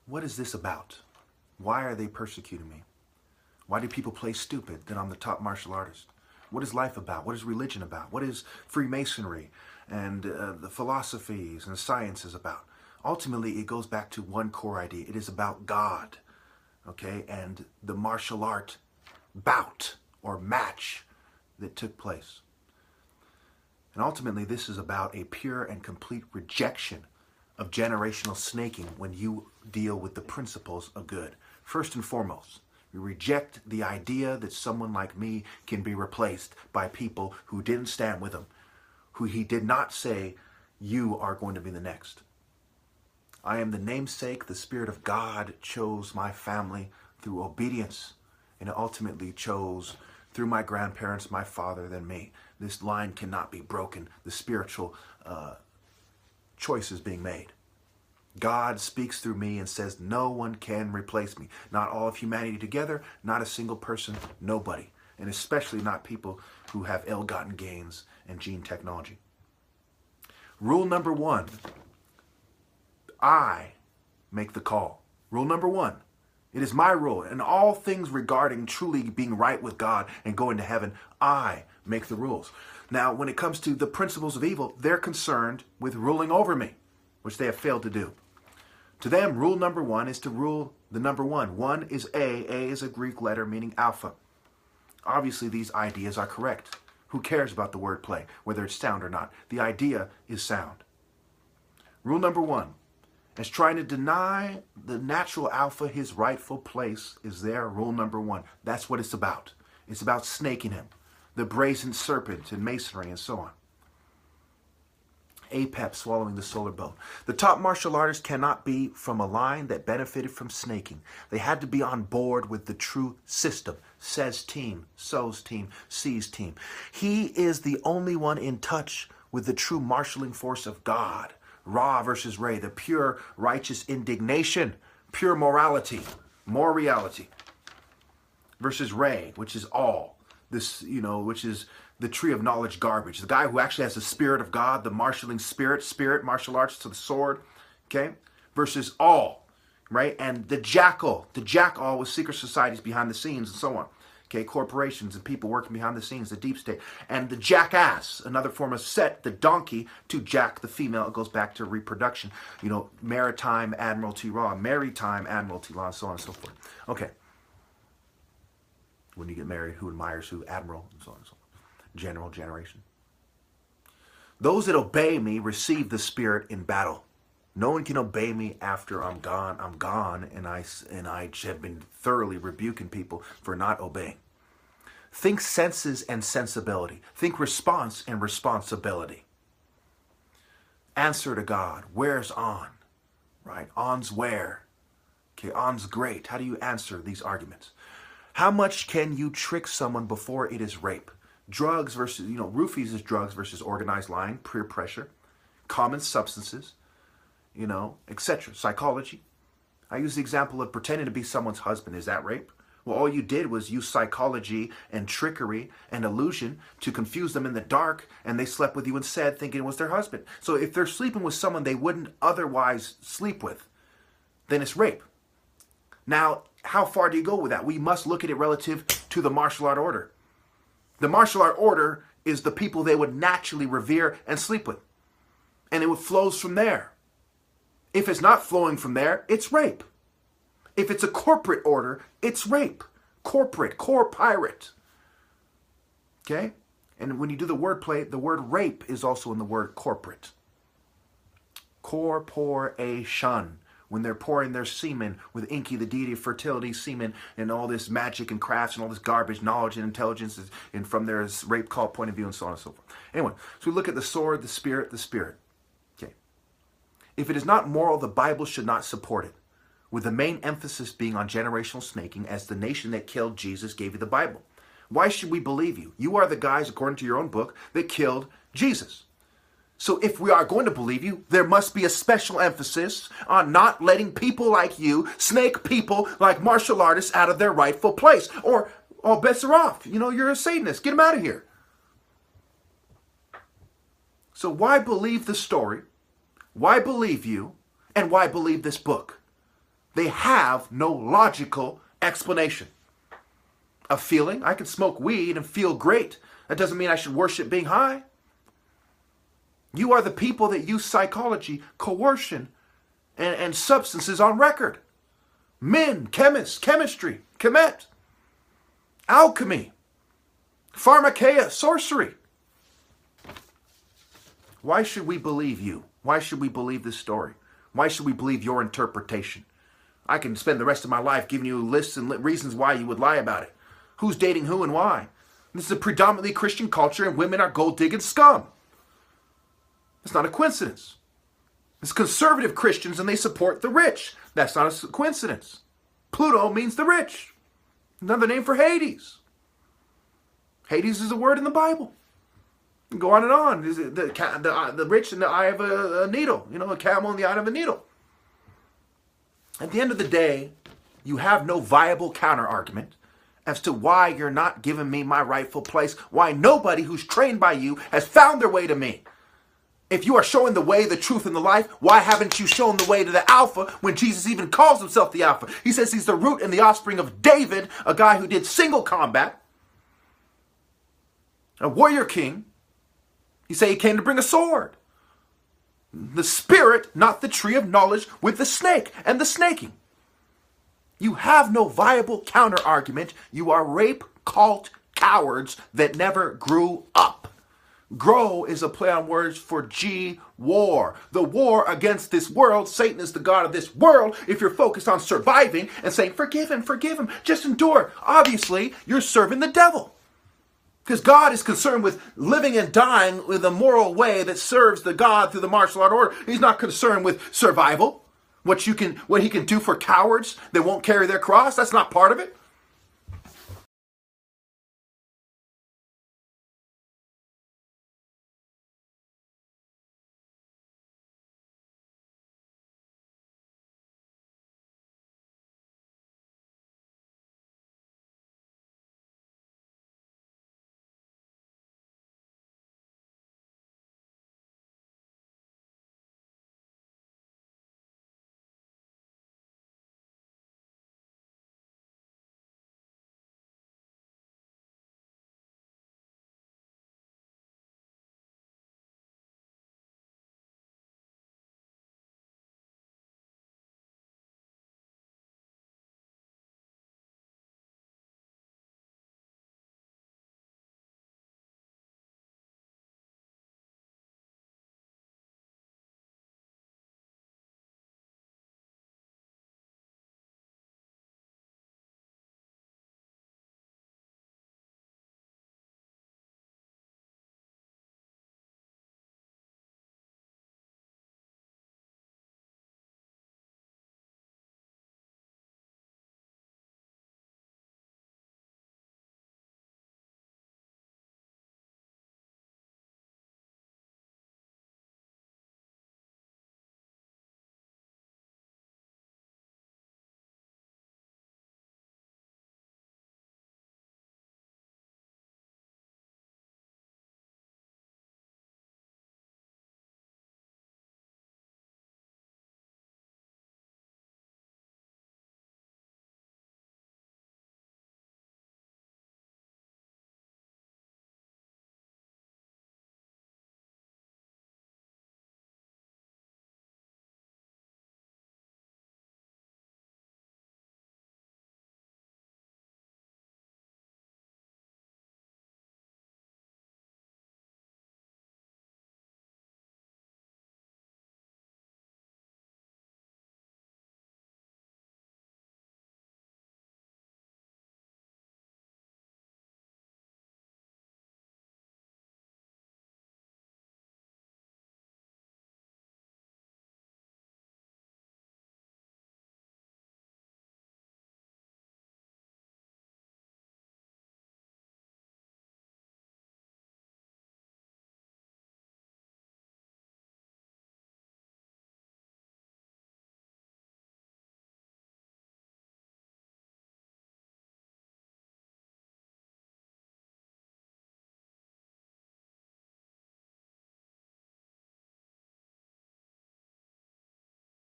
what is this about? Why are they persecuting me? Why do people play stupid that I'm the top martial artist? What is life about? What is religion about? What is Freemasonry and the philosophies and sciences about? Ultimately, it goes back to one core idea. It is about God, okay, and the martial art bout or match that took place. And ultimately, this is about a pure and complete rejection of generational snaking when you deal with the principles of good. First and foremost, we reject the idea that someone like me can be replaced by people who didn't stand with him, who he did not say, you are going to be the next. I am the namesake. The Spirit of God chose my family through obedience, and it ultimately chose through my grandparents, my father, then me. This line cannot be broken. The spiritual choice is being made. God speaks through me and says, no one can replace me. Not all of humanity together, not a single person, nobody. And especially not people who have ill-gotten gains and gene technology. Rule number one, I make the call. Rule number one, it is my rule. And all things regarding truly being right with God and going to heaven, I make the rules. Now, when it comes to the principles of evil, they're concerned with ruling over me, which they have failed to do. To them, rule number one is to rule the number one. One is A. A is a Greek letter meaning alpha. Obviously, these ideas are correct. Who cares about the wordplay, whether it's sound or not? The idea is sound. Rule number one is trying to deny the natural alpha his rightful place is there. Rule number one. That's what it's about. It's about snaking him. The brazen serpent and masonry and so on. APEP, swallowing the solar bone. The top martial artists cannot be from a line that benefited from snaking. They had to be on board with the true system. Says team, so's team, sees team. He is the only one in touch with the true marshaling force of God. Ra versus Ray, the pure righteous indignation, pure morality, more reality. Versus Ray, which is all. This, which is the tree of knowledge garbage. The guy who actually has the spirit of God, the marshaling spirit, martial arts to the sword, okay? Versus all, right? And the jackal with secret societies behind the scenes and so on. Okay, corporations and people working behind the scenes, the deep state. And the jackass, another form of set, the donkey, to jack the female. It goes back to reproduction. Maritime admiralty law, maritime admiralty law, and so on and so forth. Okay. When you get married, who admires who? Admiral, and so on and so on. General, generation. Those that obey me receive the Spirit in battle. No one can obey me after I'm gone. I'm gone, and I have been thoroughly rebuking people for not obeying. Think senses and sensibility. Think response and responsibility. Answer to God. Where's on? Right? On's where? Okay, on's great. How do you answer these arguments? How much can you trick someone before it is rape? Drugs versus, roofies is drugs versus organized lying, peer pressure, common substances, etc. Psychology. I use the example of pretending to be someone's husband. Is that rape? Well, all you did was use psychology and trickery and illusion to confuse them in the dark, and they slept with you instead thinking it was their husband. So if they're sleeping with someone they wouldn't otherwise sleep with, then it's rape. Now, how far do you go with that? We must look at it relative to the martial art order. The martial art order is the people they would naturally revere and sleep with. And it flows from there. If it's not flowing from there, it's rape. If it's a corporate order, it's rape. Corporate, core pirate. Okay? And when you do the wordplay, the word rape is also in the word corporate. Corporation. When they're pouring their semen with Inky, the deity of fertility, semen, and all this magic and crafts and all this garbage, knowledge and intelligence, and from their rape cult point of view and so on and so forth. Anyway, so we look at the sword, the spirit, Okay. If it is not moral, the Bible should not support it, with the main emphasis being on generational snaking, as the nation that killed Jesus gave you the Bible. Why should we believe you? You are the guys, according to your own book, that killed Jesus. So if we are going to believe you, there must be a special emphasis on not letting people like you snake people like martial artists out of their rightful place. Or all bets are off. You're a Satanist. Get them out of here. So why believe the story? Why believe you? And why believe this book? They have no logical explanation. A feeling, I can smoke weed and feel great. That doesn't mean I should worship being high. You are the people that use psychology, coercion, and substances on record. Men, chemists, chemistry, chemet, alchemy, pharmakeia, sorcery. Why should we believe you? Why should we believe this story? Why should we believe your interpretation? I can spend the rest of my life giving you lists and reasons why you would lie about it. Who's dating who and why? This is a predominantly Christian culture, and women are gold-digging scum. It's not a coincidence. It's conservative Christians, and they support the rich. That's not a coincidence. Pluto means the rich. Another name for Hades. Hades is a word in the Bible. Go on and on. Is it the rich in the eye of a needle. You know, a camel in the eye of a needle. At the end of the day, you have no viable counter-argument as to why you're not giving me my rightful place, why nobody who's trained by you has found their way to me. If you are showing the way, the truth, and the life, why haven't you shown the way to the Alpha when Jesus even calls himself the Alpha? He says he's the root and the offspring of David, a guy who did single combat, a warrior king. He said he came to bring a sword. The spirit, not the tree of knowledge with the snake and the snaking. You have no viable counter-argument. You are rape cult cowards that never grew up. Grow is a play on words for G, war. The war against this world. Satan is the god of this world. If you're focused on surviving and saying, forgive him, just endure. Obviously, you're serving the devil. Because God is concerned with living and dying with a moral way that serves the God through the martial art order. He's not concerned with survival. What he can do for cowards that won't carry their cross. That's not part of it.